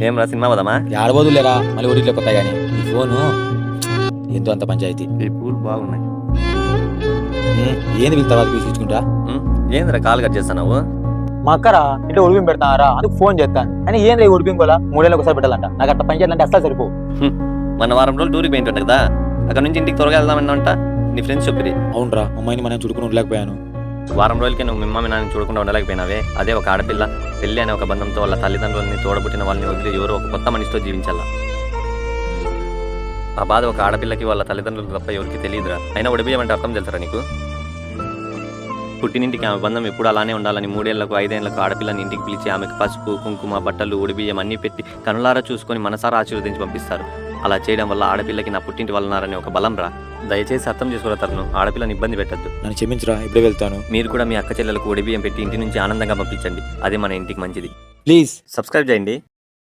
ఏం రా సినిమా పోదామా? ఆడబోదులేరా మళ్ళీ ఒడిలోకి వస్తాయి కానీ ఈ ఫోను ఎంతో అంత పంచాయతీ. ఈ పూలు బాగున్నాయి. ఏంది వీళ్ళ తర్వాత తీసుకుంటా? ఏందిరా కాల్ కట్ చేస్తున్నావు? మా అక్కరా ఇంట్లో ఉడిపింగ్ పెడతారా అందుకు ఫోన్ చేస్తాను అని ఏంద్రా ఉడిపింగ్ వల్ల 3 ఏళ్ళకి ఒకసారి పెట్టాలంట. నాకు అట్లా పని చేయాలంటే అస్సలు సరిపో. మన వారం రోజులు టూర్కి పోయింటుంట కదా, అక్కడ నుంచి ఇంటికి త్వరగా వెళ్దామన్నంట. నీ ఫ్రెండ్స్ చెప్పిరి. అవునరా అమ్మాయిని మనం చుడుకుని ఉండలేకపోయాను. వారం రోజులకి నువ్వు మిమ్మల్ని నాన్న చూడకుండా ఉండలేకపోయినావే. అదే ఒక ఆడపిల్ల పెళ్లి అనే ఒక బంధంతో వాళ్ళ తల్లిదండ్రులని తోడబుట్టిన వాళ్ళని వదిలి ఎవరో ఒక కొత్త మనిషితో జీవించాలా. ఆ బాధ ఒక ఆడపిల్లకి వాళ్ళ తల్లిదండ్రులు తప్ప ఎవరికి తెలియదురా. అయినా ఒడిబియ్యం అంటే అర్థం తెలుసరా నీకు? పుట్టినింటికి ఆమె బంధం ఎప్పుడు అలానే ఉండాలని 3 ఏళ్లకు 5 ఏళ్లకు ఆడపిల్లని ఇంటికి పిలిచి ఆమెకు పసుపు కుంకుమ బట్టలు ఒడిబియ్యం అన్నీ పెట్టి కనులారా చూసుకొని మనసారా ఆశీర్వదించి పంపిస్తారు. అలా చేయడం వల్ల ఆడపిల్లకి నా పుట్టింటి వల్లనారని ఒక బలం రా. దయచేసి అర్థం చేసుకున్న తరుణం ఆడపిల్లని ఇబ్బంది పెట్టద్దు. నన్ను క్షమించరా, ఇప్పుడే వెళ్తాను. మీరు కూడా మీ అక్క చెల్లెలకు ఒడిబియ్యం పెట్టి ఇంటి నుంచి ఆనందంగా పంపించండి. అదే మన ఇంటికి మంచిది. ప్లీజ్ సబ్స్క్రైబ్ చేయండి.